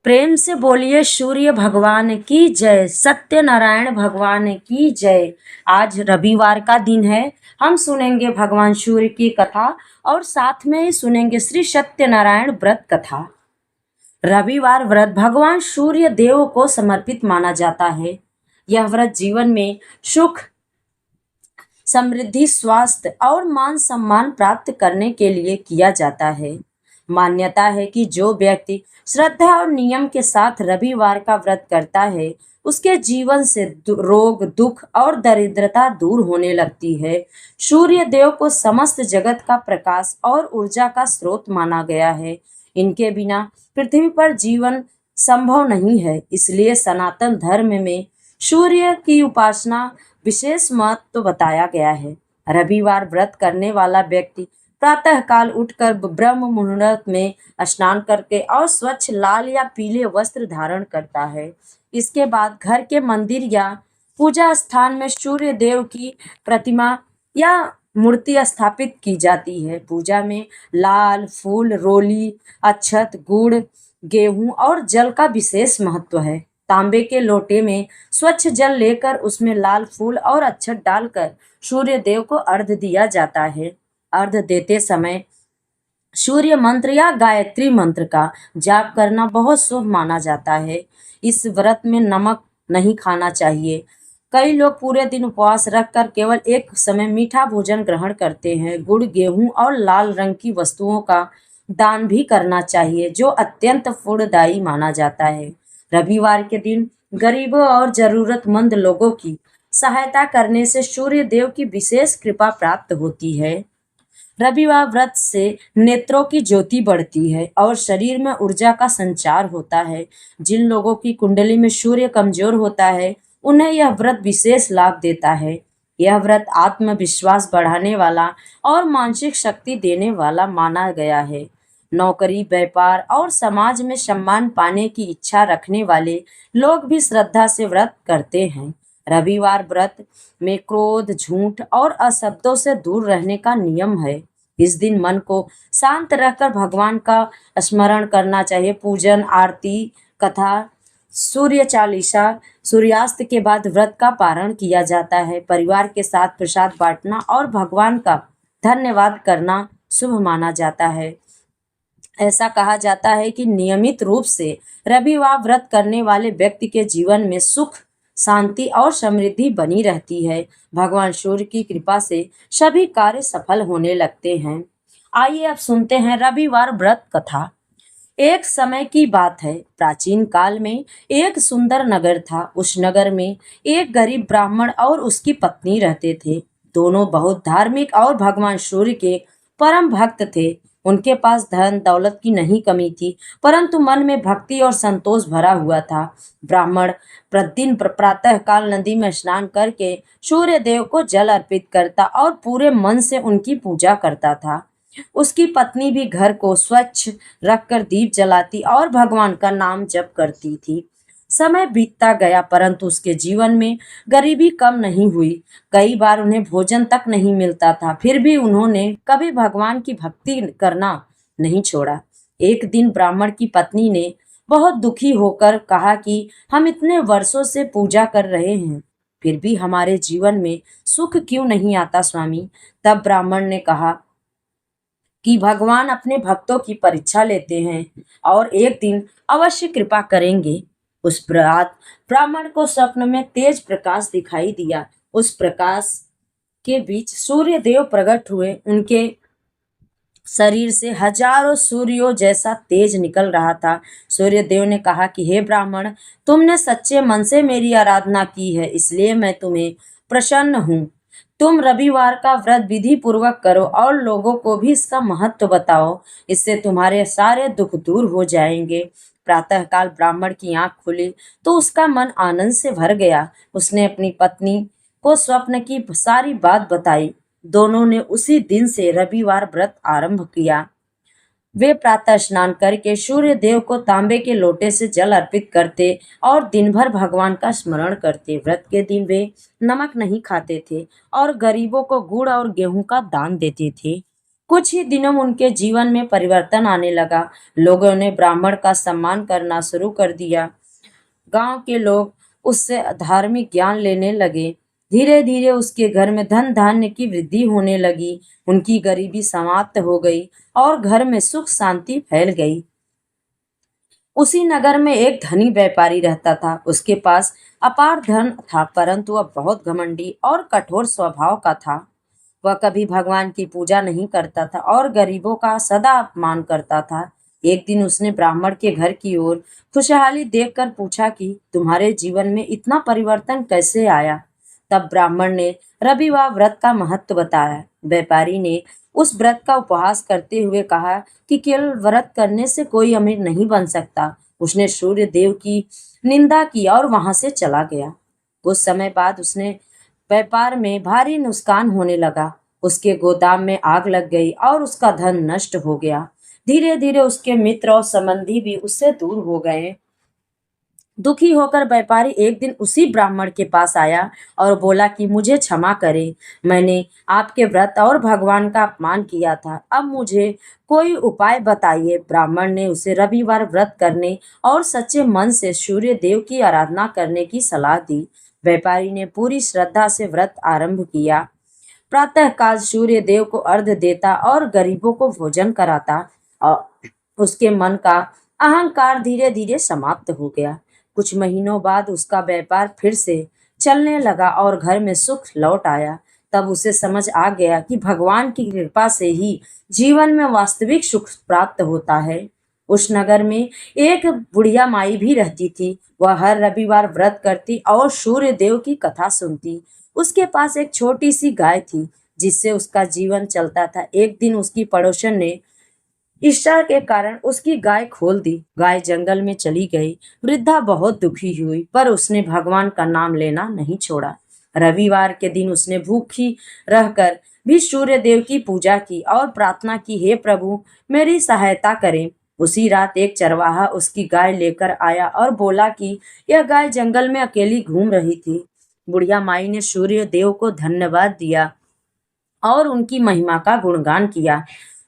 प्रेम से बोलिए सूर्य भगवान की जय, सत्यनारायण भगवान की जय। आज रविवार का दिन है। हम सुनेंगे भगवान सूर्य की कथा और साथ में ही सुनेंगे श्री सत्यनारायण व्रत कथा। रविवार व्रत भगवान सूर्य देव को समर्पित माना जाता है। यह व्रत जीवन में सुख, समृद्धि, स्वास्थ्य और मान सम्मान प्राप्त करने के लिए किया जाता है। मान्यता है कि जो व्यक्ति श्रद्धा और नियम के साथ रविवार का व्रत करता है, उसके जीवन से रोग, दुख और दरिद्रता दूर होने लगती है। सूर्य देव को समस्त जगत का प्रकाश और ऊर्जा का स्रोत माना गया है। इनके बिना पृथ्वी पर जीवन संभव नहीं है। इसलिए सनातन धर्म में सूर्य की उपासना विशेष महत्व बताया गया है। रविवार व्रत करने वाला व्यक्ति प्रातः काल उठकर ब्रह्म मुहूर्त में स्नान करके और स्वच्छ लाल या पीले वस्त्र धारण करता है। इसके बाद घर के मंदिर या पूजा स्थान में सूर्य देव की प्रतिमा या मूर्ति स्थापित की जाती है। पूजा में लाल फूल, रोली, अक्षत, गुड़, गेहूं और जल का विशेष महत्व है। तांबे के लोटे में स्वच्छ जल लेकर उसमें लाल फूल और अक्षत डालकर सूर्य देव को अर्घ्य दिया जाता है। अर्घ्य देते समय सूर्य मंत्र या गायत्री मंत्र का जाप करना बहुत शुभ माना जाता है। इस व्रत में नमक नहीं खाना चाहिए। कई लोग पूरे दिन उपवास रखकर केवल एक समय मीठा भोजन ग्रहण करते हैं। गुड़, गेहूं और लाल रंग की वस्तुओं का दान भी करना चाहिए, जो अत्यंत फलदायी माना जाता है। रविवार के दिन गरीबों और जरूरतमंद लोगों की सहायता करने से सूर्य देव की विशेष कृपा प्राप्त होती है। रविवार व्रत से नेत्रों की ज्योति बढ़ती है और शरीर में ऊर्जा का संचार होता है। जिन लोगों की कुंडली में सूर्य कमजोर होता है, उन्हें यह व्रत विशेष लाभ देता है। यह व्रत आत्मविश्वास बढ़ाने वाला और मानसिक शक्ति देने वाला माना गया है। नौकरी, व्यापार और समाज में सम्मान पाने की इच्छा रखने वाले लोग भी श्रद्धा से व्रत करते हैं। रविवार व्रत में क्रोध, झूठ और अशब्दों से दूर रहने का नियम है। इस दिन मन को शांत रखकर भगवान का स्मरण करना चाहिए। पूजन, आरती, कथा, सूर्य चालीसा, सूर्यास्त के बाद व्रत का पारण किया जाता है। परिवार के साथ प्रसाद बांटना और भगवान का धन्यवाद करना शुभ माना जाता है। ऐसा कहा जाता है कि नियमित रूप से रविवार व्रत करने वाले व्यक्ति के जीवन में सुख, शांति और समृद्धि बनी रहती है। भगवान सूर्य की कृपा से सभी कार्य सफल होने लगते हैं। आइए अब सुनते हैं रविवार व्रत कथा। एक समय की बात है, प्राचीन काल में एक सुंदर नगर था। उस नगर में एक गरीब ब्राह्मण और उसकी पत्नी रहते थे। दोनों बहुत धार्मिक और भगवान सूर्य के परम भक्त थे। उनके पास धन दौलत की नहीं कमी थी, परंतु मन में भक्ति और संतोष भरा हुआ था। ब्राह्मण प्रतिदिन प्रातः काल नदी में स्नान करके सूर्य देव को जल अर्पित करता और पूरे मन से उनकी पूजा करता था। उसकी पत्नी भी घर को स्वच्छ रखकर दीप जलाती और भगवान का नाम जप करती थी। समय बीतता गया, परंतु उसके जीवन में गरीबी कम नहीं हुई। कई बार उन्हें भोजन तक नहीं मिलता था, फिर भी उन्होंने कभी भगवान की भक्ति करना नहीं छोड़ा। एक दिन ब्राह्मण की पत्नी ने बहुत दुखी होकर कहा कि हम इतने वर्षों से पूजा कर रहे हैं, फिर भी हमारे जीवन में सुख क्यों नहीं आता स्वामी। तब ब्राह्मण ने कहा कि भगवान अपने भक्तों की परीक्षा लेते हैं और एक दिन अवश्य कृपा करेंगे। उस रात ब्राह्मण को स्वप्न में तेज प्रकाश दिखाई दिया। उस प्रकाश के बीच सूर्य देव प्रकट हुए। उनके शरीर से हजारों सूर्यों जैसा तेज निकल रहा था। सूर्य देव ने कहा कि हे ब्राह्मण, तुमने सच्चे मन से मेरी आराधना की है, इसलिए मैं तुम्हें प्रसन्न हूँ। तुम रविवार का व्रत विधि पूर्वक करो और लोगों को भी इसका महत्व बताओ। इससे तुम्हारे सारे दुख दूर हो जाएंगे। प्रातःकाल ब्राह्मण की आंख खुली तो उसका मन आनंद से भर गया। उसने अपनी पत्नी को स्वप्न की सारी बात बताई। दोनों ने उसी दिन से रविवार व्रत आरंभ किया। वे प्रातः स्नान करके सूर्य देव को तांबे के लोटे से जल अर्पित करते और दिन भर भगवान का स्मरण करते। व्रत के दिन वे नमक नहीं खाते थे और गरीबों को गुड़ और गेहूं का दान देते थे। कुछ ही दिनों में उनके जीवन में परिवर्तन आने लगा। लोगों ने ब्राह्मण का सम्मान करना शुरू कर दिया। गांव के लोग उससे धार्मिक ज्ञान लेने लगे। धीरे धीरे उसके घर में धन धान्य की वृद्धि होने लगी। उनकी गरीबी समाप्त हो गई और घर में सुख शांति फैल गई। उसी नगर में एक धनी व्यापारी रहता था। उसके पास अपार धन था, परंतु वह बहुत घमंडी और कठोर स्वभाव का था। वह कभी भगवान की पूजा नहीं करता था और गरीबों का सदा अपमान करता था। एक दिन उसने ब्राह्मण के घर की ओर खुशहाली देखकर पूछा कि तुम्हारे जीवन में इतना परिवर्तन कैसे आया। तब ब्राह्मण ने रविवार व्रत का महत्व बताया। व्यापारी ने उस व्रत का उपहास करते हुए कहा कि केवल व्रत करने से कोई अमीर नहीं बन सकता। उसने सूर्य देव की निंदा की और वहां से चला गया। कुछ समय बाद उसने व्यापार में भारी नुकसान होने लगा। उसके गोदाम में आग लग गई और उसका धन नष्ट हो गया। धीरे धीरे उसके मित्र और संबंधी भी उससे दूर हो गए। दुखी होकर व्यापारी एक दिन उसी ब्राह्मण के पास आया और बोला कि मुझे क्षमा करें, मैंने आपके व्रत और भगवान का अपमान किया था। अब मुझे कोई उपाय बताइए। ब्राह्मण ने उसे रविवार व्रत करने और सच्चे मन से सूर्य देव की आराधना करने की सलाह दी। व्यापारी ने पूरी श्रद्धा से व्रत आरंभ किया। प्रातःकाल सूर्य देव को अर्घ्य देता और गरीबों को भोजन कराता और उसके मन का अहंकार धीरे धीरे समाप्त हो गया। कुछ महीनों बाद उसका व्यापार फिर से चलने लगा और घर में सुख लौट आया। तब उसे समझ आ गया कि भगवान की कृपा से ही जीवन में वास्तविक सुख प्राप्त होता है। उस नगर में एक बुढ़िया माई भी रहती थी। वह हर रविवार व्रत करती और सूर्य देव की कथा सुनती। उसके पास एक छोटी सी गाय थी जिससे उसका जीवन चलता था। एक दिन उसकी पड़ोसन ने ईर्ष्या के कारण उसकी गाय खोल दी। गाय जंगल में चली गई। वृद्धा बहुत दुखी हुई, पर उसने भगवान का नाम लेना नहीं छोड़ा। रविवार के दिन उसने भूखी रहकर भी सूर्य देव की पूजा की और प्रार्थना की, हे प्रभु मेरी सहायता करें। उसी रात एक चरवाहा उसकी गाय लेकर आया और बोला कि यह गाय जंगल में अकेली घूम रही थी। बुढ़िया माई ने सूर्य देव को धन्यवाद दिया और उनकी महिमा का गुणगान किया।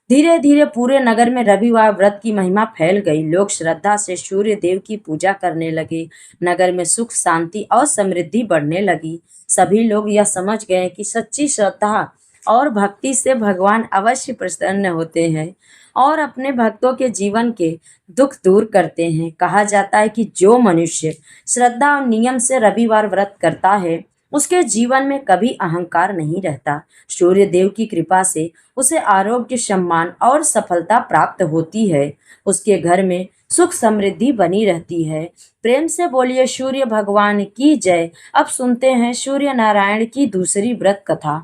धीरे धीरे पूरे नगर में रविवार व्रत की महिमा फैल गई। लोग श्रद्धा से सूर्य देव की पूजा करने लगे। नगर में सुख शांति और समृद्धि बढ़ने लगी। सभी लोग यह समझ गए कि सच्ची श्रद्धा और भक्ति से भगवान अवश्य प्रसन्न होते हैं और अपने भक्तों के जीवन के दुख दूर करते हैं। कहा जाता है कि जो मनुष्य श्रद्धा और नियम से रविवार व्रत करता है उसके जीवन में कभी अहंकार नहीं रहता। सूर्य देव की कृपा से उसे आरोग्य, सम्मान और सफलता प्राप्त होती है। उसके घर में सुख समृद्धि बनी रहती है। प्रेम से बोलिए सूर्य भगवान की जय। अब सुनते हैं सूर्य नारायण की दूसरी व्रत कथा।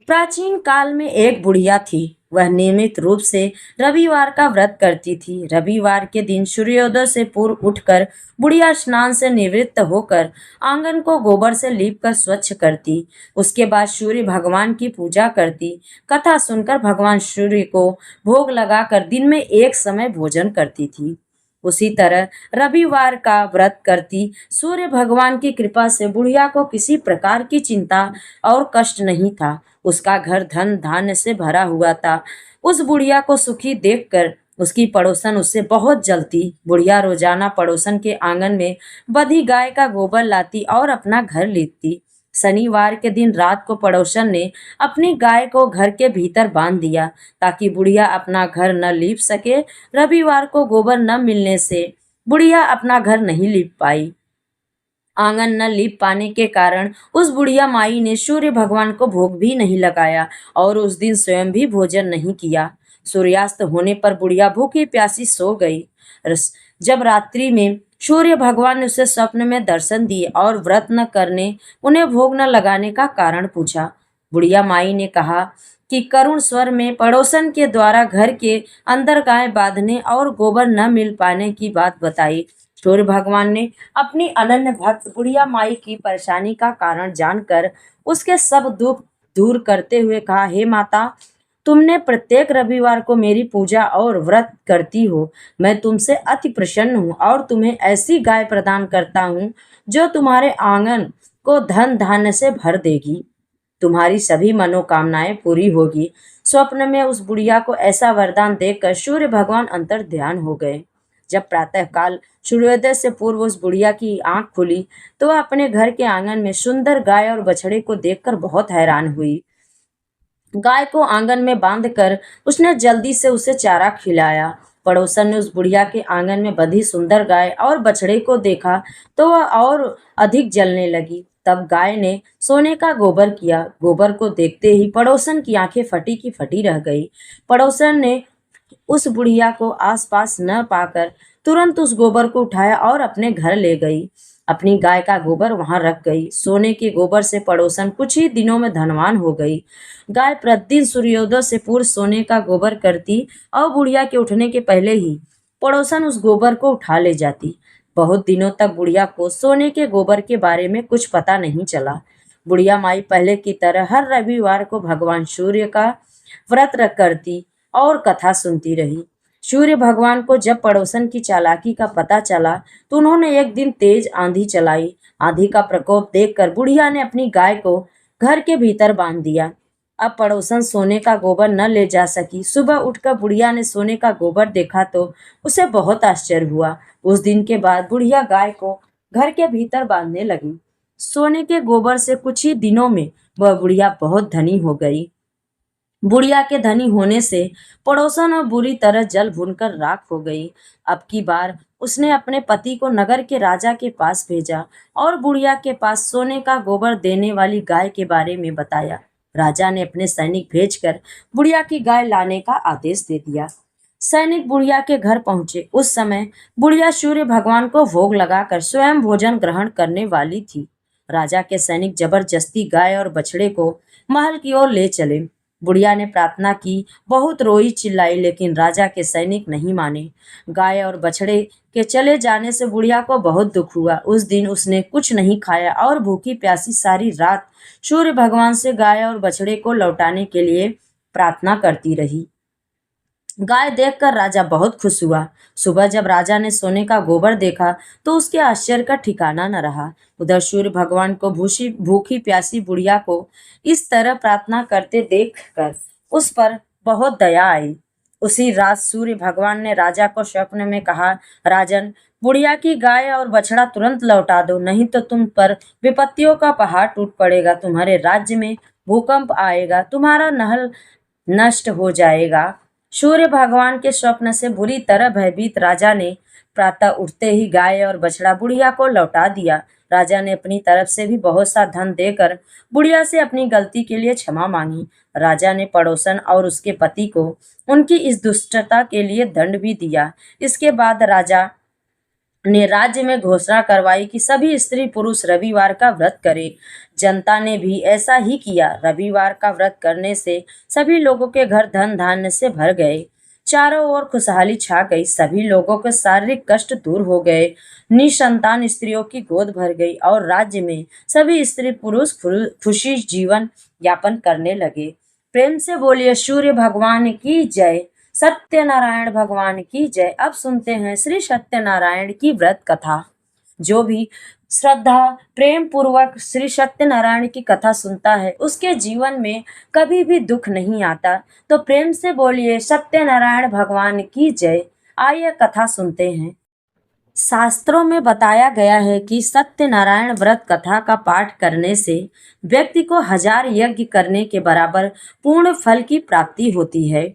प्राचीन काल में एक बुढ़िया थी। वह नियमित रूप से रविवार का व्रत करती थी। रविवार के दिन सूर्योदय से पूर्व उठकर बुढ़िया स्नान से निवृत्त होकर आंगन को गोबर से लीपकर स्वच्छ करती। उसके बाद सूर्य भगवान की पूजा करती। कथा सुनकर भगवान सूर्य को भोग लगाकर दिन में एक समय भोजन करती थी। उसी तरह रविवार का व्रत करती। सूर्य भगवान की कृपा से बुढ़िया को किसी प्रकार की चिंता और कष्ट नहीं था। उसका घर धन धान्य से भरा हुआ था। उस बुढ़िया को सुखी देखकर उसकी पड़ोसन उससे बहुत जलती। बुढ़िया रोजाना पड़ोसन के आंगन में बंधी गाय का गोबर लाती और अपना घर लीपती। शनिवार के दिन रात को पड़ोसन ने अपनी गाय को घर के भीतर बांध दिया ताकि बुढ़िया अपना घर न लीप सके। रविवार को गोबर न मिलने से बुढ़िया अपना घर नहीं लीप पाई। आंगन न लीप पाने के कारण उस बुढ़िया माई ने सूर्य भगवान को भोग भी नहीं लगाया और उस दिन स्वयं भी भोजन नहीं किया। सूर्यास्त होने पर बुढ़िया भूखी प्यासी सो गई। जब रात्रि में सूर्य भगवान ने उसे स्वप्न में दर्शन दिए और व्रत न करने, उन्हें भोग न लगाने का कारण पूछा। बुढ़िया माई ने कहा कि करुण स्वर में पड़ोसन के द्वारा घर के अंदर गाय बांधने और गोबर न मिल पाने की बात बताई। सूर्य भगवान ने अपनी अनन्य भक्त बुढ़िया माई की परेशानी का कारण जानकर उसके सब दुख दूर करते हुए कहा, हे माता, तुमने प्रत्येक रविवार को मेरी पूजा और व्रत करती हो। मैं तुमसे अति प्रसन्न हूँ और तुम्हें ऐसी गाय प्रदान करता हूँ जो तुम्हारे आंगन को धन धान्य से भर देगी। तुम्हारी सभी मनोकामनाएं पूरी होगी। स्वप्न में उस बुढ़िया को ऐसा वरदान देखकर सूर्य भगवान अंतर ध्यान हो गए। जब प्रातःकाल सूर्योदय से पूर्व उस बुढ़िया की आंख खुली तो वह अपने घर के आंगन में सुंदर गाय और बछड़े को देखकर बहुत हैरान हुई। गाय को आंगन में बांधकर उसने जल्दी से उसे चारा खिलाया। पड़ोसन ने उस बुढ़िया के आंगन में बंधी सुंदर गाय और बछड़े को देखा तो वह और अधिक जलने लगी। तब गाय ने सोने का गोबर किया। गोबर को देखते ही पड़ोसन की आंखें फटी की फटी रह गई। पड़ोसन ने उस बुढ़िया को आसपास न पाकर तुरंत उस गोबर को उठाया और अपने घर ले गई। अपनी गाय का गोबर वहां रख गई। सोने के गोबर से पड़ोसन कुछ ही दिनों में धनवान हो गई। गाय प्रतिदिन सूर्योदय से पूर्व सोने का गोबर करती और बुढ़िया के उठने के पहले ही पड़ोसन उस गोबर को उठा ले जाती। बहुत दिनों तक बुढ़िया को सोने के गोबर के बारे में कुछ पता नहीं चला। बुढ़िया माई पहले की तरह हर रविवार को भगवान सूर्य का व्रत रख करती और कथा सुनती रही। सूर्य भगवान को जब पड़ोसन की चालाकी का पता चला तो उन्होंने एक दिन तेज आंधी चलाई। आंधी का प्रकोप देखकर बुढ़िया ने अपनी गाय को घर के भीतर बांध दिया। अब पड़ोसन सोने का गोबर न ले जा सकी। सुबह उठकर बुढ़िया ने सोने का गोबर देखा तो उसे बहुत आश्चर्य हुआ। उस दिन के बाद बुढ़िया गाय को घर के भीतर बांधने लगी। सोने के गोबर से कुछ ही दिनों में वह बुढ़िया बहुत धनी हो गई। बुढ़िया के धनी होने से पड़ोसन और बुरी तरह जल भूनकर राख हो गई। अब की बार उसने अपने पति को नगर के राजा के पास भेजा और बुढ़िया के पास सोने का गोबर देने वाली गाय के बारे में बताया। राजा ने अपने सैनिक भेजकर बुढ़िया की गाय लाने का आदेश दे दिया। सैनिक बुढ़िया के घर पहुंचे। उस समय बुढ़िया सूर्य भगवान को भोग लगाकर स्वयं भोजन ग्रहण करने वाली थी। राजा के सैनिक जबरदस्ती गाय और बछड़े को महल की ओर ले चले। बुढ़िया ने प्रार्थना की, बहुत रोई चिल्लाई, लेकिन राजा के सैनिक नहीं माने। गाय और बछड़े के चले जाने से बुढ़िया को बहुत दुख हुआ। उस दिन उसने कुछ नहीं खाया और भूखी प्यासी सारी रात सूर्य भगवान से गाय और बछड़े को लौटाने के लिए प्रार्थना करती रही। गाय देखकर राजा बहुत खुश हुआ। सुबह जब राजा ने सोने का गोबर देखा तो उसके आश्चर्य का ठिकाना न रहा। उधर सूर्य भगवान को भूखी प्यासी बुढ़िया को इस तरह प्रार्थना करते देखकर उस पर बहुत दया आई। उसी रात सूर्य भगवान ने राजा को स्वप्न में कहा, राजन, बुढ़िया की गाय और बछड़ा तुरंत लौटा दो, नहीं तो तुम पर विपत्तियों का पहाड़ टूट पड़ेगा। तुम्हारे राज्य में भूकंप आएगा, तुम्हारा महल नष्ट हो जाएगा। सूर्य भगवान के स्वप्न से बुरी तरह भयभीत राजा ने प्रातः उठते ही गाय और बछड़ा बुढ़िया को लौटा दिया। राजा ने अपनी तरफ से भी बहुत सा धन देकर बुढ़िया से अपनी गलती के लिए क्षमा मांगी। राजा ने पड़ोसन और उसके पति को उनकी इस दुष्टता के लिए दंड भी दिया। इसके बाद राजा ने राज्य में घोषणा करवाई कि सभी स्त्री पुरुष रविवार का व्रत करें। जनता ने भी ऐसा ही किया। रविवार का व्रत करने से सभी लोगों के घर धन धान्य से भर गए। चारों ओर खुशहाली छा गई। सभी लोगों के शारीरिक कष्ट दूर हो गए। निसंतान स्त्रियों की गोद भर गई और राज्य में सभी स्त्री पुरुष खुशी जीवन यापन करने लगे। प्रेम से बोलिए सूर्य भगवान की जय, सत्यनारायण भगवान की जय। अब सुनते हैं श्री सत्यनारायण की व्रत कथा। जो भी श्रद्धा प्रेम पूर्वक श्री सत्यनारायण की कथा सुनता है उसके जीवन में कभी भी दुख नहीं आता। तो प्रेम से बोलिए सत्यनारायण भगवान की जय। आइए कथा सुनते हैं। शास्त्रों में बताया गया है कि सत्यनारायण व्रत कथा का पाठ करने से व्यक्ति को 1000 यज्ञ करने के बराबर पूर्ण फल की प्राप्ति होती है।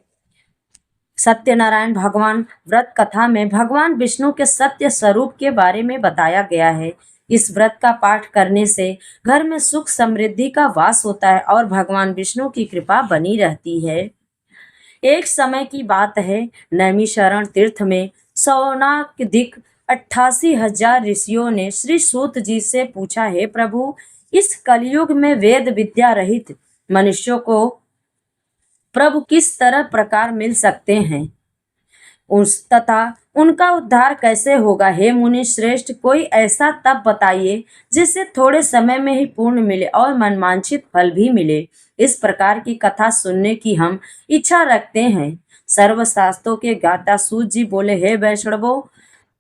सत्यनारायण भगवान व्रत कथा में भगवान विष्णु के सत्य स्वरूप के बारे में बताया गया है। इस व्रत का पाठ करने से घर में सुख समृद्धि का वास होता है और भगवान विष्णु की कृपा बनी रहती है। एक समय की बात है, नैमिषारण्य तीर्थ में सौनाकधिक 88,000 ऋषियों ने श्री सूत जी से पूछा, हे प्रभु, इस कलयुग में वेद विद्या रहित मनुष्यों को प्रभु किस तरह प्रकार मिल सकते हैं तथा उनका उद्धार कैसे होगा। हे मुनि श्रेष्ठ, कोई ऐसा तप बताइए जिससे थोड़े समय में ही पूर्ण मिले और मनवांछित फल भी मिले। इस प्रकार की कथा सुनने की हम इच्छा रखते हैं। सर्वशास्त्रों के गाता सूत जी बोले, हे वैष्णवों,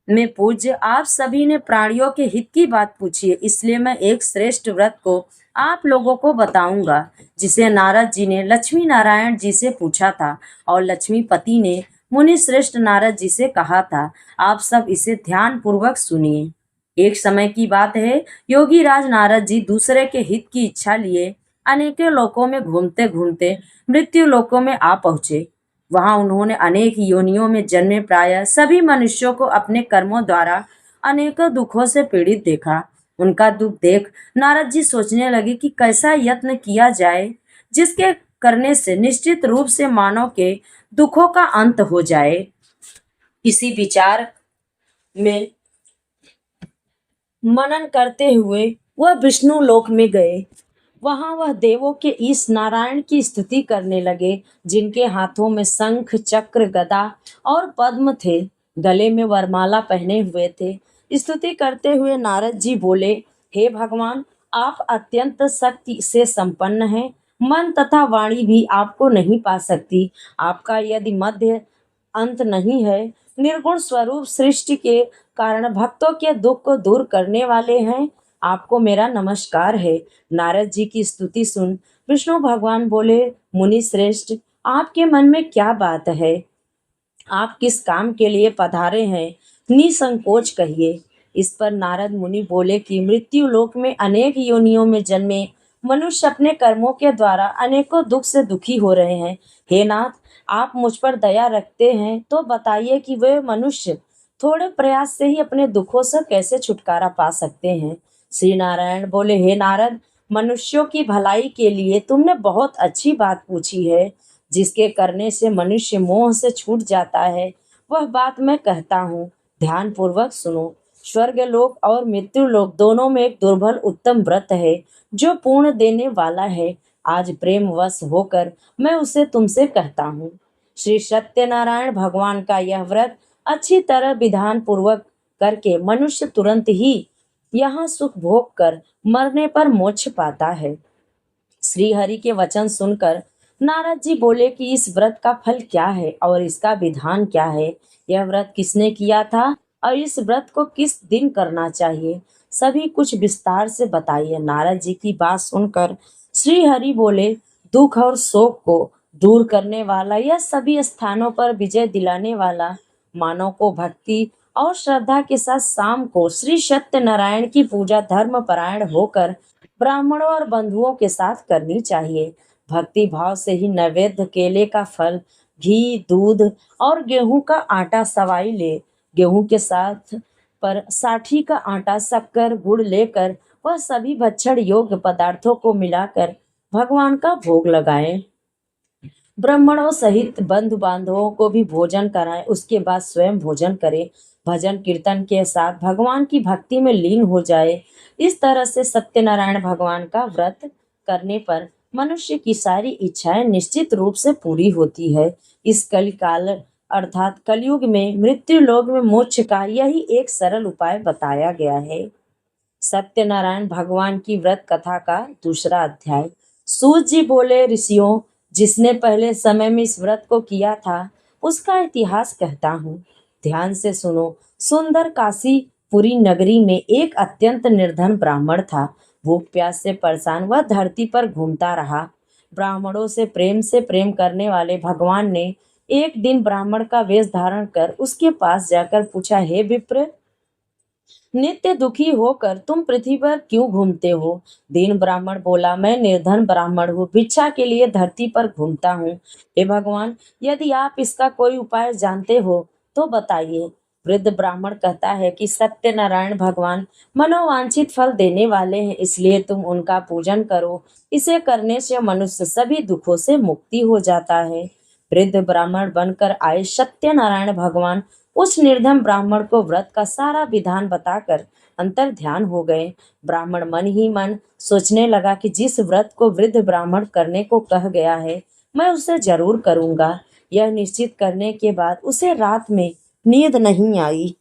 में पूज्य आप सभी ने प्राणियों के हित की बात पूछी है, इसलिए मैं एक श्रेष्ठ व्रत को आप लोगों को बताऊंगा, जिसे नारद जी ने लक्ष्मी नारायण जी से पूछा था और लक्ष्मीपति ने मुनि श्रेष्ठ नारद जी से कहा था। आप सब इसे ध्यान पूर्वक सुनिए। एक समय की बात है, योगी राज नारद जी दूसरे के हित की इच्छा लिए अनेकों लोकों में घूमते घूमते मृत्यु लोकों में आ पहुंचे। वहां उन्होंने अनेक योनियों में जन्मे प्राय सभी मनुष्यों को अपने कर्मों द्वारा अनेकों दुखों से पीड़ित देखा। उनका दुख देख नारद जी सोचने लगे कि कैसा यत्न किया जाए जिसके करने से निश्चित रूप से मानव के दुखों का अंत हो जाए। इसी विचार में मनन करते हुए वह विष्णु लोक में गए। वहां वह देवों के इस नारायण की स्तुति करने लगे, जिनके हाथों में शंख चक्र गदा और पद्म थे, गले में वरमाला पहने हुए थे। स्तुति करते हुए नारद जी बोले, हे भगवान, आप अत्यंत शक्ति से संपन्न हैं, मन तथा वाणी भी आपको नहीं पा सकती। आपका यदि मध्य अंत नहीं है, निर्गुण स्वरूप सृष्टि के कारण भक्तों के दुख को दूर करने वाले हैं। आपको मेरा नमस्कार है। नारद जी की स्तुति सुन विष्णु भगवान बोले, मुनि श्रेष्ठ, आपके मन में क्या बात है? आप किस काम के लिए पधारे हैं? निसंकोच कहिए। इस पर नारद मुनि बोले कि मृत्यु लोक में अनेक योनियों में जन्मे मनुष्य अपने कर्मों के द्वारा अनेकों दुख से दुखी हो रहे हैं। हे नाथ, आप मुझ पर दया रखते हैं तो बताइए कि वे मनुष्य थोड़े प्रयास से ही अपने दुखों से कैसे छुटकारा पा सकते हैं। श्री नारायण बोले, हे नारद, मनुष्यों की भलाई के लिए तुमने बहुत अच्छी बात पूछी है। जिसके करने से मनुष्य मोह से छूट जाता है, वह बात मैं कहता हूँ, ध्यान पूर्वक सुनो। स्वर्ग लोक और मृत्यु लोक दोनों में एक दुर्बल उत्तम व्रत है जो पूर्ण देने वाला है। आज प्रेम वश होकर मैं उसे तुमसे कहता हूँ। श्री सत्यनारायण भगवान का यह व्रत अच्छी तरह विधान पूर्वक करके मनुष्य तुरंत ही यहाँ सुख भोग कर मरने पर मोक्ष पाता है। श्री हरि के वचन सुनकर नारद जी बोले कि इस व्रत का फल क्या है और इसका विधान क्या है? यह व्रत किसने किया था और इस व्रत को किस दिन करना चाहिए? सभी कुछ विस्तार से बताइए। नारद जी की बात सुनकर श्री हरि बोले, दुख और शोक को दूर करने वाला, यह सभी स्थानों पर विजय दिलाने वाला, मानव को भक्ति और श्रद्धा के साथ शाम को श्री सत्यनारायण की पूजा धर्म परायण होकर ब्राह्मणों और बंधुओं के साथ करनी चाहिए। भक्ति भाव से ही नैवेद्य केले का फल, घी, दूध और गेहूं का आटा सवाई ले। गेहूं के साथ पर साठी का आटा, शक्कर, गुड़ लेकर वह सभी भक्षण योग्य पदार्थों को मिलाकर भगवान का भोग लगाएं। ब्राह्मणों सहित बंधु बांधवों को भी भोजन कराएं, उसके बाद स्वयं भोजन करें। भजन कीर्तन के साथ भगवान की भक्ति में लीन हो जाए। इस तरह से सत्यनारायण भगवान का व्रत करने पर मनुष्य की सारी इच्छाएं निश्चित रूप से पूरी होती है। इस कलिकाल अर्थात कलयुग में मृत्यु लोक में मोक्ष का यही एक सरल उपाय बताया गया है। सत्यनारायण भगवान की व्रत कथा का दूसरा अध्याय। सूत जी बोले, ऋषियों, जिसने पहले समय में इस व्रत को किया था उसका इतिहास कहता हूँ, ध्यान से सुनो। सुंदर काशीपुरी नगरी में एक अत्यंत निर्धन ब्राह्मण था। भूख प्यास से परेशान वह धरती पर घूमता रहा। ब्राह्मणों से प्रेम करने वाले भगवान ने एक दिन ब्राह्मण का वेश धारण कर उसके पास जाकर पूछा, हे विप्र, नित्य दुखी होकर तुम पृथ्वी पर क्यों घूमते हो? दीन ब्राह्मण बोला, मैं निर्धन ब्राह्मण हूँ, भिक्षा के लिए धरती पर घूमता हूँ। हे भगवान, यदि आप इसका कोई उपाय जानते हो तो बताइए। वृद्ध ब्राह्मण कहता है कि सत्यनारायण भगवान मनोवांछित फल देने वाले हैं, इसलिए तुम उनका पूजन करो। इसे करने से मनुष्य सभी दुखों से मुक्ति हो जाता है। वृद्ध ब्राह्मण बनकर आए सत्यनारायण भगवान उस निर्धन ब्राह्मण को व्रत का सारा विधान बताकर अंतर ध्यान हो गए। ब्राह्मण मन ही मन सोचने लगा कि जिस व्रत को वृद्ध ब्राह्मण करने को कह गया है, मैं उसे जरूर करूंगा। यह निश्चित करने के बाद उसे रात में नींद नहीं आई।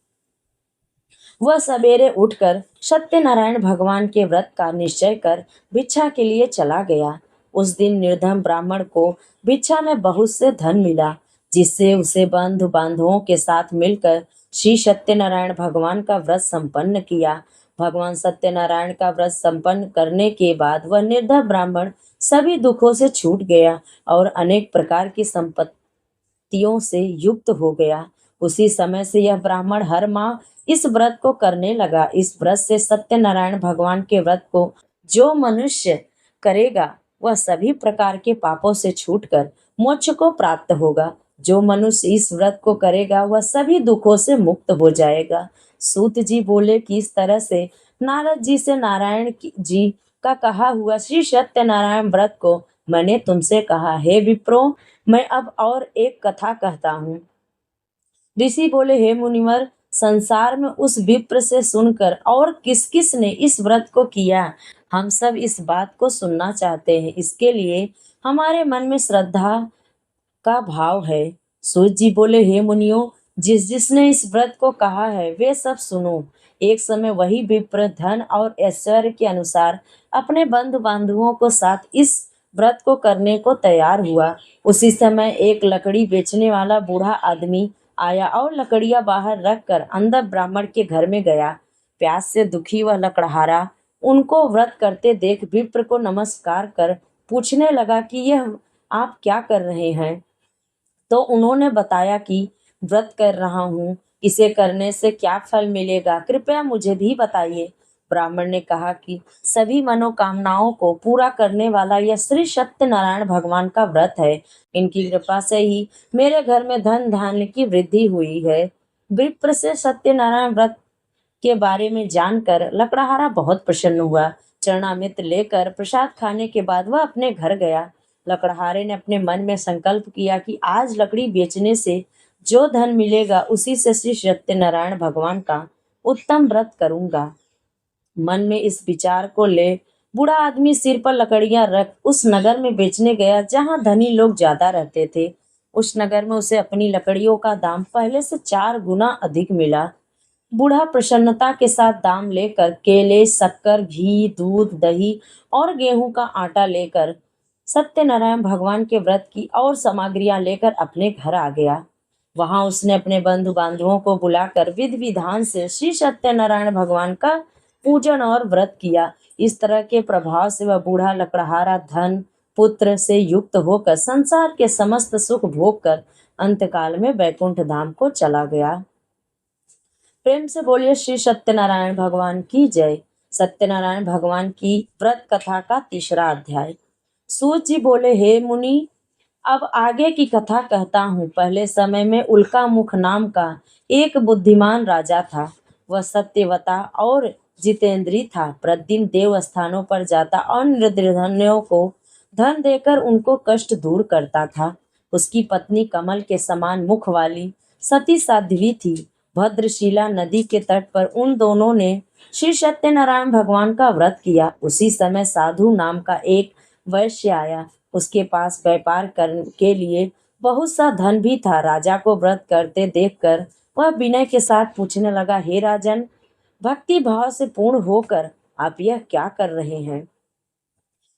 वह सवेरे उठकर सत्यनारायण भगवान के व्रत का निश्चय कर भिक्षा के लिए चला गया। उस दिन निर्धन ब्राह्मण को भिक्षा में बहुत से धन मिला, जिससे उसे बंधु बांधवों के साथ मिलकर श्री सत्यनारायण भगवान का व्रत संपन्न किया। भगवान सत्यनारायण का व्रत संपन्न करने के बाद वह निर्धन ब्राह्मण सभी दुखों से छूट गया और अनेक प्रकार की संपत्तियों से युक्त हो गया। उसी समय से यह ब्राह्मण हर माह इस व्रत को करने लगा। इस व्रत से सत्यनारायण भगवान के व्रत को जो मनुष्य करेगा वह सभी प्रकार के पापों से छूटकर मोक्ष को प्राप्त होगा। जो मनुष्य इस व्रत को करेगा वह सभी दुखों से मुक्त हो जाएगा। सूत जी बोले कि इस तरह से नारद जी से जी का कहा हुआ श्री सत्यनारायण व्रत को मैंने तुमसे कहा। हे विप्रो, मैं अब और एक कथा कहता हूँ। ऋषि बोले, हे मुनिवर, संसार में उस विप्र से सुनकर और किस किस ने इस व्रत को किया, हम सब इस बात को सुनना चाहते हैं। इसके लिए हमारे मन में श्रद्धा का भाव है। सूत जी बोले, हे मुनियों, जिसने इस व्रत को कहा है वे सब सुनो। एक समय वही विप्र धन और ऐश्वर्य के अनुसार अपने बंधु बांधवों को साथ इस व्रत को करने को तैयार हुआ। उसी समय एक लकड़ी बेचने वाला बूढ़ा आदमी आया और लकड़ियां बाहर रखकर अंदर ब्राह्मण के घर में गया। प्यास से दुखी वह लकड़हारा उनको व्रत करते देख विप्र को नमस्कार कर पूछने लगा कि यह आप क्या कर रहे हैं। तो उन्होंने बताया कि व्रत कर रहा हूँ, इसे करने से क्या फल मिलेगा, कृपया मुझे भी बताइए। ब्राह्मण ने कहा कि सभी मनोकामनाओं को पूरा करने वाला यह श्री सत्यनारायण भगवान का व्रत है। इनकी कृपा से ही मेरे घर में धन धान्य की वृद्धि हुई है। विप्र से सत्यनारायण व्रत के बारे में जानकर लकड़हारा बहुत प्रसन्न हुआ। चरणामृत लेकर प्रसाद खाने के बाद वह अपने घर गया। लकड़हारे ने अपने मन में संकल्प किया कि आज लकड़ी बेचने से जो धन मिलेगा उसी से श्री सत्यनारायण भगवान का उत्तम व्रत करूंगा। मन में इस विचार को ले बूढ़ा आदमी सिर पर लकड़ियां रख उस नगर में बेचने गया जहां धनी लोग ज्यादा रहते थे। उस नगर में उसे अपनी लकड़ियों का दाम पहले से 4 गुना अधिक मिला। बूढ़ा प्रसन्नता के साथ दाम लेकर केले, शक्कर, घी, दूध, दही और गेहूं का आटा लेकर सत्यनारायण भगवान के व्रत की और सामग्रियां लेकर अपने घर आ गया। वहां उसने अपने बंधु बांधवों को बुलाकर विधि विधान से श्री सत्यनारायण भगवान का पूजन और व्रत किया। इस तरह के प्रभाव से वह बूढ़ा लकड़हारा धन पुत्र से युक्त होकर संसार के समस्त सुख भोग कर अंतकाल में बैकुंठ धाम को चला गया। प्रेम से बोलिए श्री सत्यनारायण भगवान की जय। सत्यनारायण भगवान की व्रत कथा का 3रा अध्याय। सूत जी बोले, हे मुनि, अब आगे की कथा कहता हूँ। पहले समय में उल्कामुख नाम का एक बुद्धिमान राजा था। वह सत्यवता और जितेंद्री था। प्रतिदिन देव स्थानों पर जाता और निर्धनों को धन देकर उनको कष्ट दूर करता था। उसकी पत्नी कमल के समान मुख वाली सती साध्वी थी। भद्रशिला नदी के तट पर उन दोनों ने श्री सत्यनारायण भगवान का व्रत किया। उसी समय साधु नाम का एक वैश्य आया। उसके पास व्यापार करने के लिए बहुत सा धन भी था। राजा को व्रत करते देखकर वह विनय के साथ पूछने लगा, हे राजन, भक्ति भाव से पूर्ण होकर आप यह क्या कर रहे हैं?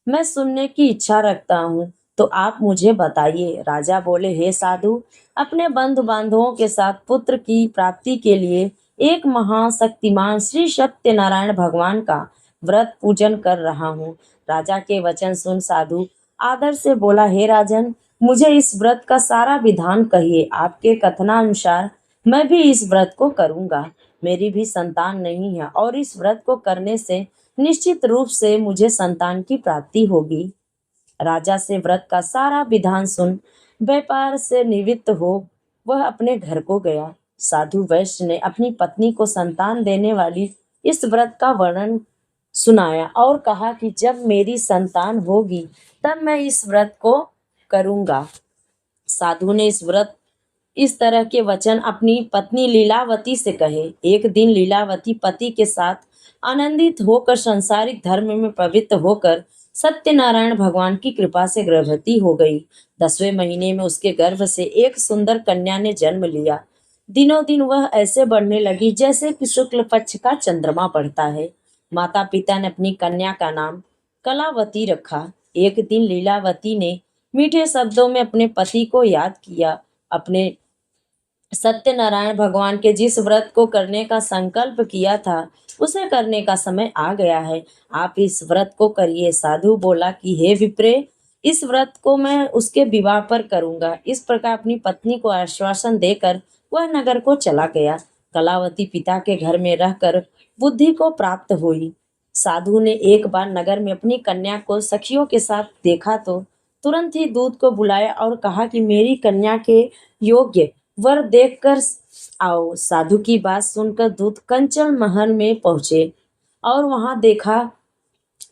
मैं सुनने की इच्छा रखता हूँ, तो आप मुझे बताइए। राजा बोले, हे साधु, अपने बंधु बांधवों के साथ पुत्र की प्राप्ति के लिए एक महाशक्तिमान श्री सत्यनारायण भगवान का व्रत पूजन कर रहा हूँ। राजा के वचन सुन साधु आदर से बोला, हे राजन, मुझे इस व्रत का सारा विधान कहिए। आपके कथनानुसार मैं भी इस व्रत को करूँगा। मेरी भी संतान नहीं है और इस व्रत को करने से निश्चित रूप से मुझे संतान की प्राप्ति होगी। राजा से व्रत का सारा विधान सुन व्यापार से निवृत्त हो वह अपने घर को गया। साधु वैश्य ने अपनी पत्नी को संतान देने वाली इस व्रत का वर्णन सुनाया और कहा कि जब मेरी संतान होगी तब मैं इस व्रत को करूंगा। साधु ने इस तरह के वचन अपनी पत्नी लीलावती से कहे। एक दिन लीलावती पति के साथ आनंदित होकर सांसारिक धर्म में पवित्र होकर सत्यनारायण भगवान की कृपा से गर्भवती हो गई। 10वें महीने में उसके गर्भ से एक सुंदर कन्या ने जन्म लिया। दिनों दिन वह ऐसे बढ़ने लगी जैसे कि शुक्ल पक्ष का चंद्रमा बढ़ता है। माता पिता ने अपनी कन्या का नाम कलावती रखा। एक दिन लीलावती ने मीठे शब्दों में अपने पति को याद किया। अपने सत्यनारायण भगवान के जिस व्रत को करने का संकल्प किया था उसे करने का समय आ गया है। आप इस व्रत को करिए। साधु बोला कि हे विप्रे, इस व्रत को मैं उसके विवाह पर करूंगा। इस प्रकार अपनी पत्नी को आश्वासन देकर वह नगर को चला गया। कलावती पिता के घर में रहकर बुद्धि को प्राप्त हुई। साधु ने एक बार नगर में अपनी कन्या को सखियों के साथ देखा तो तुरंत ही दूत को बुलाया और कहा कि मेरी कन्या के योग्य वर देखकर आओ। साधु की बात सुनकर दूत कंचन महल में पहुंचे और वहां देखा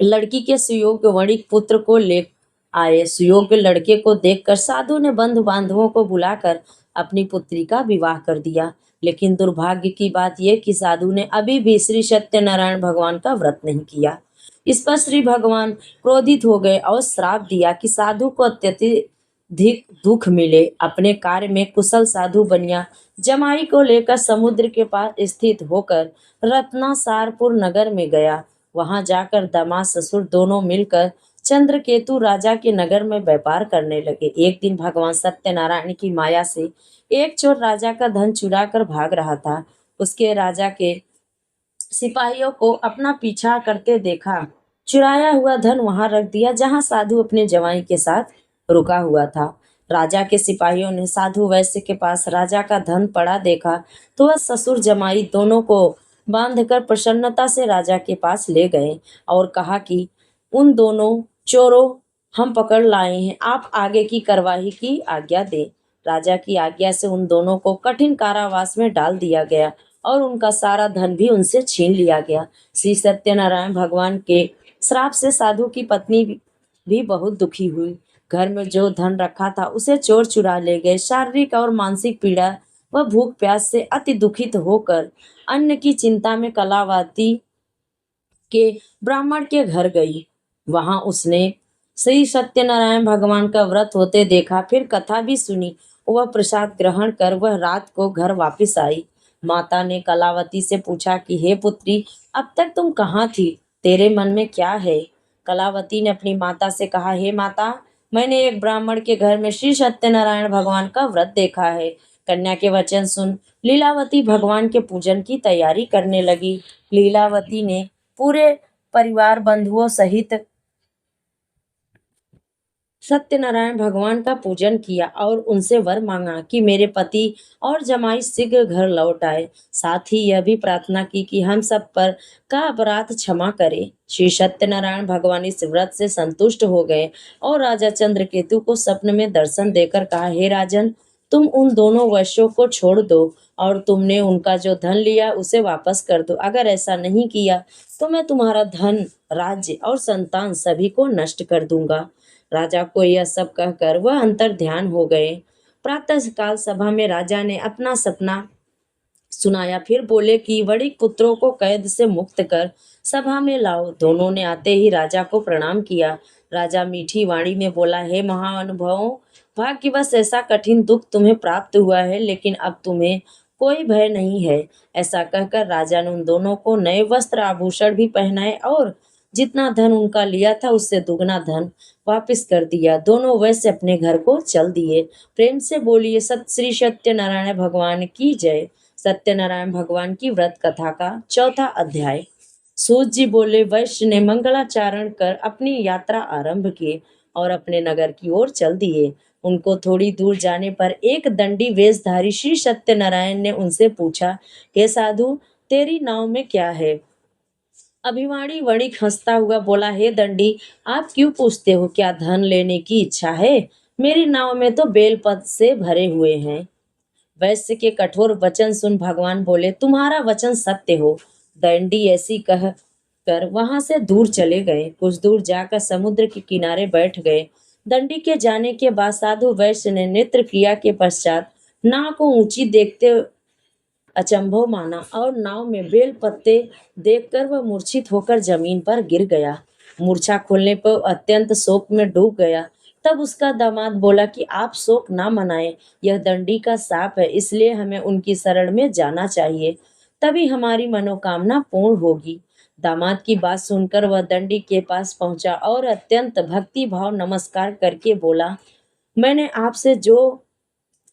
लड़की के सुयोग्य वणिक पुत्र को ले आए। सुयोग्य लड़के को देखकर साधु ने बंधु बांधवों को बुलाकर अपनी पुत्री का विवाह कर दिया। लेकिन दुर्भाग्य की बात यह कि साधु ने अभी भी श्री सत्यनारायण भगवान का व्रत नहीं किया। इस पर श्री भगवान क्रोधित हो गए और श्राप दिया कि साधु को अत्यधिक दुख मिले। अपने कार्य में कुशल साधु बनिया जमाई को लेकर समुद्र के पास स्थित होकर रत्नासारपुर नगर में गया। वहां जाकर दामाद ससुर दोनों मिलकर चंद्रकेतु राजा के नगर में व्यापार करने लगे। एक दिन भगवान सत्यनारायण की माया से एक चोर राजा का धन चुरा कर भाग रहा था। उसके राजा के सिपाहियों को अपना पीछा करते देखा। चुराया हुआ धन वहां रख दिया जहां साधु अपने जवाई के साथ रुका हुआ था। राजा के सिपाहियों ने साधु वैश्य के पास राजा का धन पड़ा देखा तो वह ससुर जमाई दोनों को बांधकर प्रसन्नता से राजा के पास ले गए और कहा कि उन दोनों चोरों हम पकड़ लाए हैं, आप आगे की कार्रवाई की आज्ञा दें। राजा की आज्ञा से उन दोनों को कठिन कारावास में डाल दिया गया और उनका सारा धन भी उनसे छीन लिया गया। श्री सत्यनारायण भगवान के श्राप से साधु की पत्नी भी बहुत दुखी हुई। घर में जो धन रखा था उसे चोर चुरा ले गए। शारीरिक और मानसिक पीड़ा व भूख प्यास से अति दुखित होकर अन्न की चिंता में कलावती के ब्राह्मण के घर गई। वहां उसने श्री सत्यनारायण भगवान का व्रत होते देखा, फिर कथा भी सुनी। वह प्रसाद ग्रहण कर वह रात को घर वापस आई। माता ने कलावती से पूछा कि हे पुत्री, अब तक तुम कहाँ थी? तेरे मन में क्या है? कलावती ने अपनी माता से कहा, हे माता, मैंने एक ब्राह्मण के घर में श्री सत्यनारायण भगवान का व्रत देखा है। कन्या के वचन सुन लीलावती भगवान के पूजन की तैयारी करने लगी। लीलावती ने पूरे परिवार बंधुओं सहित सत्यनारायण भगवान का पूजन किया और उनसे वर मांगा कि मेरे पति और जमाई शीघ्र घर लौट आए। साथ ही यह भी प्रार्थना की कि हम सब पर का अपराध क्षमा करे। श्री सत्यनारायण भगवान इस व्रत से संतुष्ट हो गए और राजा चंद्रकेतु को स्वप्न में दर्शन देकर कहा, हे राजन, तुम उन दोनों वैश्यों को छोड़ दो और तुमने उनका जो धन लिया उसे वापस कर दो। अगर ऐसा नहीं किया तो मैं तुम्हारा धन, राज्य और संतान सभी को नष्ट कर दूंगा। राजा को यह सब कहकर वह अंतर ध्यान हो गए। प्रातः काल सभा में राजा ने अपना सपना सुनाया। फिर बोले कि बड़ी पुत्रों को कैद से मुक्त कर सभा में लाओ। दोनों ने आते ही राजा को प्रणाम किया। राजा मीठी वाणी में बोला, हे महाअनुभवों, भाग्यवश ऐसा कठिन दुख तुम्हें प्राप्त हुआ है, लेकिन अब तुम्हें कोई भय नहीं है। ऐसा कहकर राजा ने उन दोनों को नए वस्त्र आभूषण भी पहनाए और जितना धन उनका लिया था उससे दुगना धन वापस कर दिया। दोनों वैसे अपने घर को चल दिए। प्रेम से बोलिए सत श्री सत्यनारायण भगवान की जय। सत्यनारायण भगवान की व्रत कथा का चौथा अध्याय। सूत जी बोले, वैश्य ने मंगलाचारण कर अपनी यात्रा आरंभ की और अपने नगर की ओर चल दिए। उनको थोड़ी दूर जाने पर एक दंडी वेशधारी श्री सत्यनारायण ने उनसे पूछा, हे साधु, तेरी नाव में क्या है? अभिमानी वणिक हंसता हुआ बोला, हे दंडी, आप क्यों पूछते हो? क्या धन लेने की इच्छा है? मेरी नाव में तो बेलपत्र से भरे हुए हैं। वैश्य के कठोर वचन सुन भगवान बोले, तुम्हारा वचन सत्य हो। दंडी ऐसी कह कर वहां से दूर चले गए। कुछ दूर जाकर समुद्र के किनारे बैठ गए। दंडी के जाने के बाद साधु वैश्य ने नेत्र क्रिया के पश्चात नाव को ऊंची देखते अचंभव माना और नाव में बेल पत्ते देखकर वह मूर्छित होकर जमीन पर गिर गया। मूर्छा खुलने पर अत्यंत शोक में डूब गया। तब उसका दामाद बोला कि आप शोक ना मनाएं, यह दंडी का शाप है, इसलिए हमें उनकी शरण में जाना चाहिए, तभी हमारी मनोकामना पूर्ण होगी। दामाद की बात सुनकर वह दंडी के पास पहुंचा और अत्यंत भक्ति भाव नमस्कार करके बोला, मैंने आपसे जो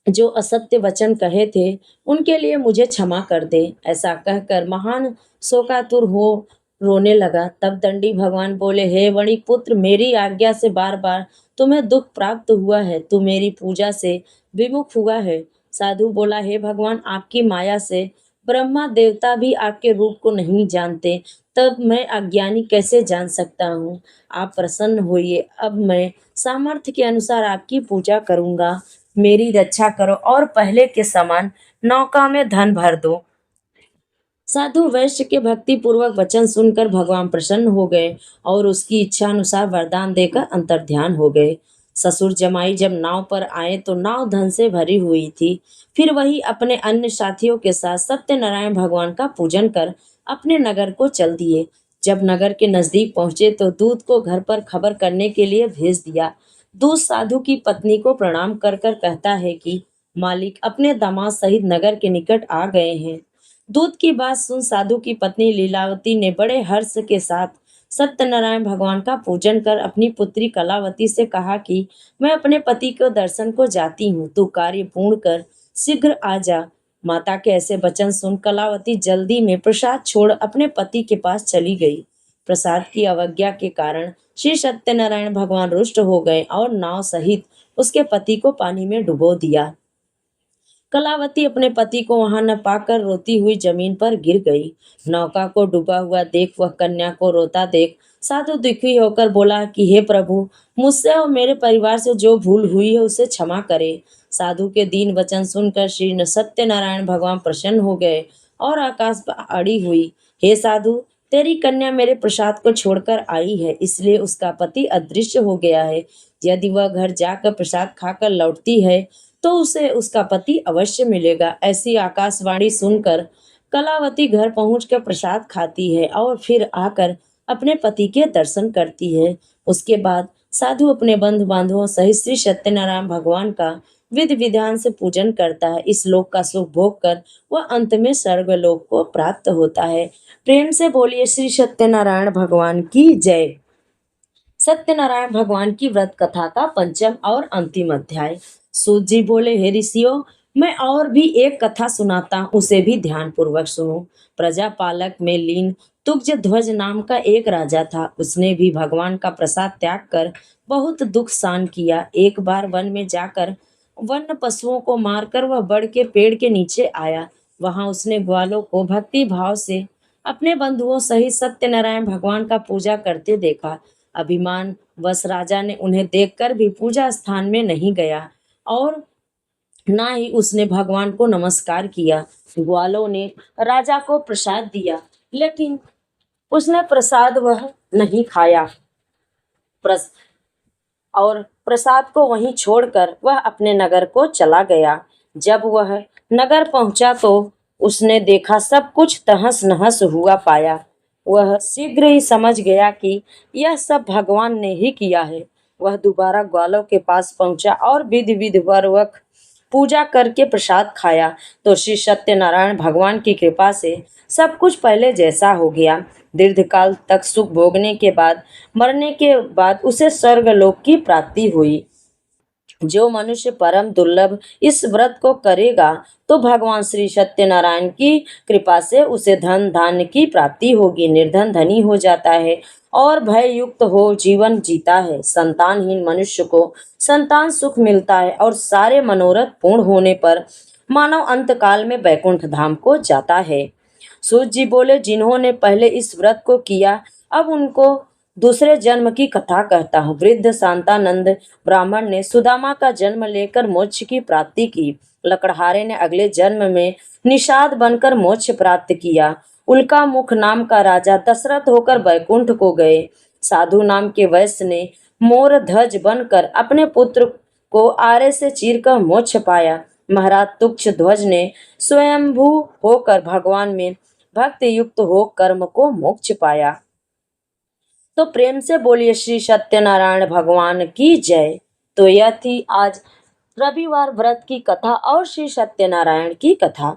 जो असत्य वचन कहे थे उनके लिए मुझे क्षमा कर दे। ऐसा कहकर महान शोकातुर हो रोने लगा। तब दंडी भगवान बोले, हे वणिक पुत्र, मेरी आज्ञा से बार बार तुम्हें दुख प्राप्त हुआ है, तू मेरी पूजा से विमुख हुआ है। साधु बोला, हे भगवान, आपकी माया से ब्रह्मा देवता भी आपके रूप को नहीं जानते, तब मैं अज्ञानी कैसे जान सकता हूँ। आप प्रसन्न होइए, अब मैं सामर्थ्य के अनुसार आपकी पूजा करूंगा। मेरी रक्षा करो और पहले के समान नौका में धन भर दो। साधु वैश्य के भक्ति पूर्वक वचन सुनकर भगवान प्रसन्न हो गए और उसकी इच्छा अनुसार वरदान देकर अंतर्ध्यान हो गए। ससुर जमाई जब नाव पर आए तो नाव धन से भरी हुई थी। फिर वही अपने अन्य साथियों के साथ सत्यनारायण भगवान का पूजन कर अपने नगर को चल दिए। जब नगर के नजदीक पहुंचे तो दूत को घर पर खबर करने के लिए भेज दिया। दूत साधु की पत्नी को प्रणाम कर कर कहता है कि मालिक अपने दामाद सहित नगर के निकट आ गए हैं। दूत की बात सुन साधु की पत्नी लीलावती ने बड़े हर्ष के साथ सत्यनारायण भगवान का पूजन कर अपनी पुत्री कलावती से कहा कि मैं अपने पति को दर्शन को जाती हूँ, तू कार्य पूर्ण कर शीघ्र आ जा। माता के ऐसे वचन सुन कलावती जल्दी में प्रसाद छोड़ अपने पति के पास चली गई। प्रसाद की अवज्ञा के कारण श्री सत्यनारायण भगवान रुष्ट हो गए और नाव सहित उसके पति को पानी में डुबो दिया। कलावती अपने पति को वहां न पाकर रोती हुई जमीन पर गिर गई। नौका को डूबा हुआ देख वह कन्या को रोता देख साधु दुखी होकर बोला कि हे प्रभु, मुझसे और मेरे परिवार से जो भूल हुई है उसे क्षमा करे। साधु के दीन वचन सुनकर श्री सत्यनारायण भगवान प्रसन्न हो गए और आकाश पर अड़ी हुई, हे साधु, तेरी कन्या मेरे प्रसाद को छोड़कर आई है, इसलिए उसका पति अदृश्य हो गया है। यदि वह घर जाकर प्रसाद खाकर लौटती है तो उसे उसका पति अवश्य मिलेगा। ऐसी आकाशवाणी सुनकर कलावती घर पहुंचकर प्रसाद खाती है और फिर आकर अपने पति के दर्शन करती है। उसके बाद साधु अपने बंधु बांधवों सहित श्री सत्यनारायण भगवान का विधि विधान से पूजन करता है। इस लोक का सुख भोग कर वह अंत में स्वर्गलोक को प्राप्त होता है। प्रेम से बोलिए श्री सत्यनारायण भगवान की जय। सत्यनारायण भगवान की व्रत कथा का पंचम और अंतिम अध्याय। सूत जी बोले, हे ऋषियों, मैं और भी एक कथा सुनाता हूं, उसे भी ध्यान पूर्वक सुनो। प्रजापालक में लीन तुग्ज ध्वज नाम का एक राजा था। उसने भी भगवान का प्रसाद त्याग कर बहुत दुख सहन किया। एक बार वन में जाकर वन्य पशुओं को मारकर वह बड़ के पेड़ के नीचे आया। वहां उसने ग्वालों को भक्ति भाव से अपने बंधुओं सहित सत्यनारायण भगवान का पूजा करते देखा। अभिमान वश राजा ने उन्हें देखकर भी पूजा स्थान में नहीं गया और ना ही उसने भगवान को नमस्कार किया। ग्वालों ने राजा को प्रसाद दिया, लेकिन उसने प्रसाद वह नहीं खाया और प्रसाद को वहीं छोड़कर वह अपने नगर को चला गया। जब वह नगर पहुंचा तो उसने देखा सब कुछ तहस नहस हुआ पाया। वह शीघ्र ही समझ गया कि यह सब भगवान ने ही किया है। वह दोबारा ग्वालों के पास पहुंचा और विधि विधिपूर्वक पूजा करके प्रसाद खाया तो श्री सत्यनारायण भगवान की कृपा से सब कुछ पहले जैसा हो गया। दीर्घकाल तक सुख भोगने के बाद मरने के बाद उसे स्वर्गलोक की प्राप्ति हुई। जो मनुष्य परम दुर्लभ इस व्रत को करेगा तो भगवान श्री सत्यनारायण की कृपा से उसे धन धान्य की प्राप्ति होगी, निर्धन धनी हो जाता है और भय युक्त हो जीवन जीता है। संतानहीन मनुष्य को संतान सुख मिलता है और सारे मनोरथ पूर्ण होने पर मानव अंत काल में बैकुंठ धाम को जाता है। सूत जी बोले, जिन्होंने पहले इस व्रत को किया अब उनको दूसरे जन्म की कथा कहता हूँ। वृद्ध शांतानंद ब्राह्मण ने सुदामा का जन्म लेकर मोक्ष की प्राप्ति की। लकड़हारे ने अगले जन्म में निषाद बनकर मोक्ष प्राप्त किया। उल्का मुख नाम का राजा दशरथ होकर बैकुंठ को गए। साधु नाम के वैश्य ने मोर ध्वज बनकर अपने पुत्र को आरे से चीरकर मोक्ष पाया। महाराज तुक्ष ध्वज ने स्वयंभू होकर भगवान में भक्ति युक्त हो कर्म को मोक्ष पाया। तो प्रेम से बोलिए श्री सत्यनारायण भगवान की जय। तो यह थी आज रविवार व्रत की कथा और श्री सत्यनारायण की कथा।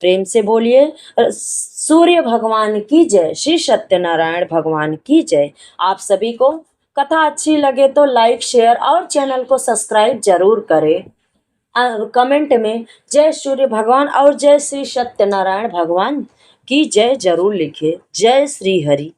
प्रेम से बोलिए सूर्य भगवान की जय, श्री सत्यनारायण भगवान की जय। आप सभी को कथा अच्छी लगे तो लाइक शेयर और चैनल को सब्सक्राइब जरूर करें। कमेंट में जय सूर्य भगवान और जय श्री सत्यनारायण भगवान की जय जरूर लिखे। जय श्री हरि।